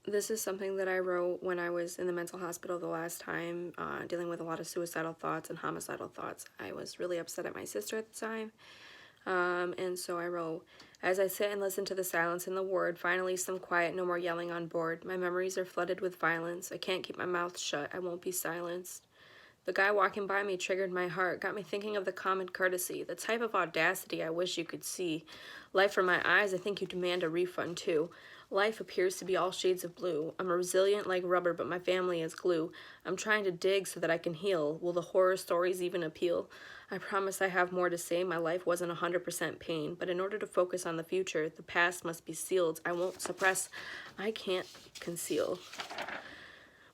This is something that I wrote when I was in the mental hospital the last time, dealing with a lot of suicidal thoughts and homicidal thoughts. I was really upset at my sister at the time, and so I wrote, as I sit and listen to the silence in the ward, finally some quiet, no more yelling on board. My memories are flooded with violence. I can't keep my mouth shut. I won't be silenced. The guy walking by me triggered my heart, got me thinking of the common courtesy, the type of audacity I wish you could see. Life from my eyes, I think you demand a refund too. Life appears to be all shades of blue. I'm resilient like rubber, but my family is glue. I'm trying to dig so that I can heal. Will the horror stories even appeal? I promise I have more to say. My life wasn't 100% pain, but in order to focus on the future, the past must be sealed. I won't suppress. I can't conceal.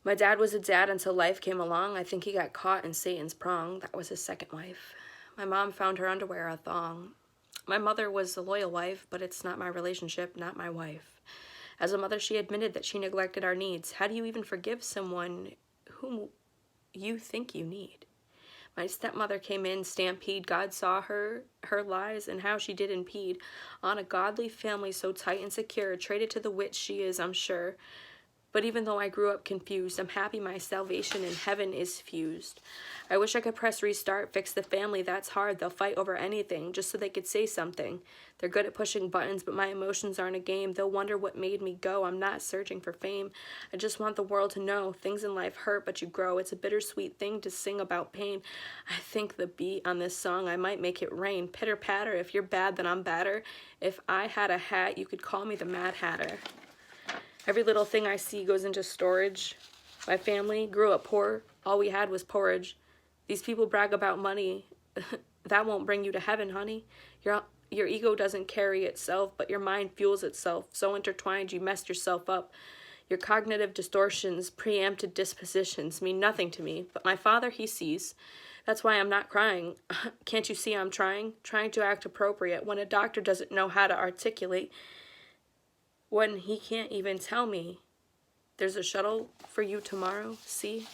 My dad was a dad until life came along. I think he got caught in Satan's prong. That was his second wife. My mom found her underwear a thong. My mother was a loyal wife, but it's not my relationship, not my wife. As a mother, she admitted that she neglected our needs. How do you even forgive someone whom you think you need? My stepmother came in, stampede. God saw her lies, and how she did impede on a godly family so tight and secure, traded to the witch she is, I'm sure. But even though I grew up confused, I'm happy my salvation in heaven is fused. I wish I could press restart, fix the family, that's hard. They'll fight over anything, just so they could say something. They're good at pushing buttons, but my emotions aren't a game. They'll wonder what made me go. I'm not searching for fame. I just want the world to know things in life hurt, but you grow. It's a bittersweet thing to sing about pain. I think the beat on this song, I might make it rain. Pitter patter, if you're bad, then I'm badder. If I had a hat, you could call me the Mad Hatter. Every little thing I see goes into storage. My family grew up poor. All we had was porridge. These people brag about money. That won't bring you to heaven, honey. Your ego doesn't carry itself, but your mind fuels itself. So intertwined, you messed yourself up. Your cognitive distortions, preempted dispositions mean nothing to me, but my father, he sees. That's why I'm not crying. Can't you see I'm trying? Trying to act appropriate when a doctor doesn't know how to articulate, when he can't even tell me there's a shuttle for you tomorrow, see?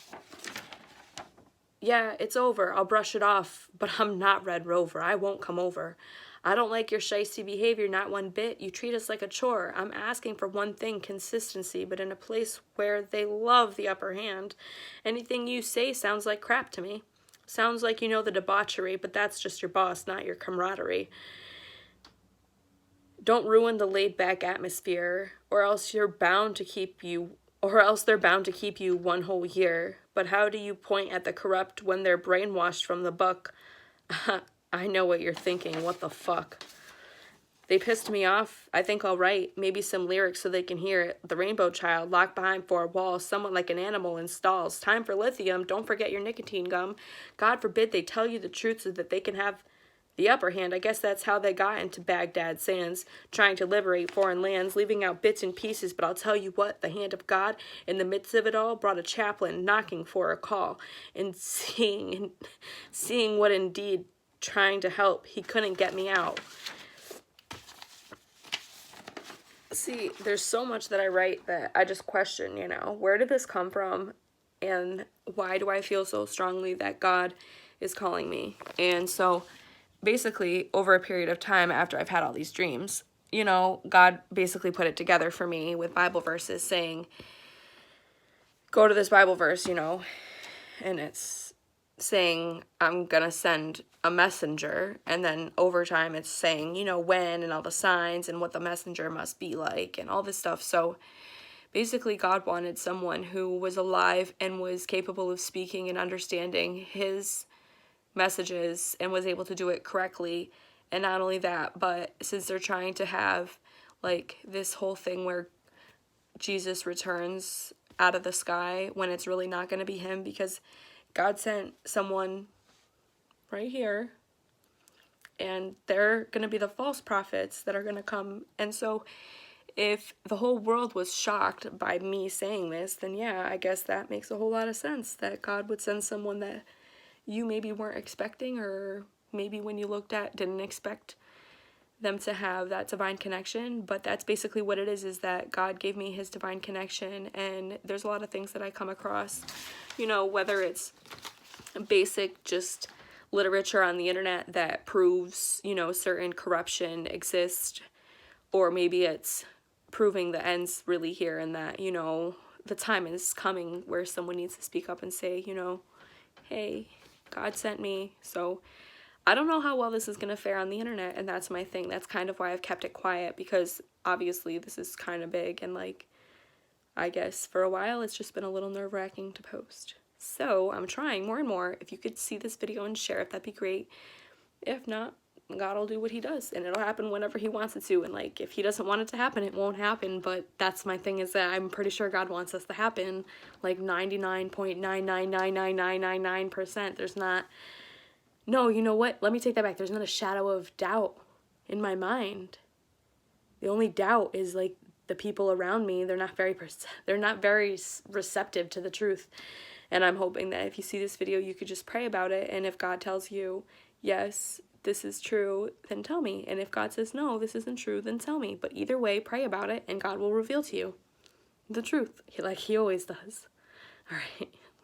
Yeah, it's over. I'll brush it off, but I'm not Red Rover. I won't come over. I don't like your shisty behavior, not one bit. You treat us like a chore. I'm asking for one thing, consistency, but in a place where they love the upper hand. Anything you say sounds like crap to me. Sounds like you know the debauchery, but that's just your boss, not your camaraderie. Don't ruin the laid-back atmosphere, or else they're bound to keep you one whole year. But how do you point at the corrupt when they're brainwashed from the buck? I know what you're thinking. What the fuck? They pissed me off. I think I'll write maybe some lyrics so they can hear it. The rainbow child locked behind four walls, somewhat like an animal in stalls. Time for lithium. Don't forget your nicotine gum. God forbid they tell you the truth so that they can have the upper hand. I guess that's how they got into Baghdad sands, trying to liberate foreign lands, leaving out bits and pieces. But I'll tell you what, the hand of God in the midst of it all brought a chaplain knocking for a call, and seeing what indeed trying to help, he couldn't get me out. See, there's so much that I write that I just question, where did this come from? And why do I feel so strongly that God is calling me? And so basically, over a period of time after I've had all these dreams, God basically put it together for me with Bible verses saying, go to this Bible verse, and it's saying I'm going to send a messenger. And then over time it's saying, when and all the signs and what the messenger must be like and all this stuff. So basically God wanted someone who was alive and was capable of speaking and understanding his messages and was able to do it correctly. And not only that, but since they're trying to have like this whole thing where Jesus returns out of the sky when it's really not going to be him, because God sent someone right here and they're going to be the false prophets that are going to come. And so if the whole world was shocked by me saying this, then yeah, I guess that makes a whole lot of sense that God would send someone that you maybe weren't expecting, or maybe when you looked at didn't expect them to have that divine connection. But that's basically what it is that God gave me his divine connection. And there's a lot of things that I come across, whether it's basic just literature on the internet that proves, certain corruption exists, or maybe it's proving the end's really here, and that, you know, the time is coming where someone needs to speak up and say, you know, hey, God sent me. So I don't know how well this is going to fare on the internet, and that's my thing. That's kind of why I've kept it quiet, because obviously this is kind of big, and like, I guess for a while it's just been a little nerve-wracking to post. So I'm trying more and more. If you could see this video and share it, that'd be great. If not, God will do what he does, and it'll happen whenever he wants it to. And like, if he doesn't want it to happen, it won't happen. But that's my thing, is that I'm pretty sure God wants us to happen, like 99.9999999%. There's not, no, you know what? Let me take that back. There's not a shadow of doubt in my mind. The only doubt is like the people around me. They're not very receptive to the truth. And I'm hoping that if you see this video, you could just pray about it. And if God tells you, yes, this is true, then tell me. And if God says, no, this isn't true, then tell me. But either way, pray about it, and God will reveal to you the truth, like he always does. All right.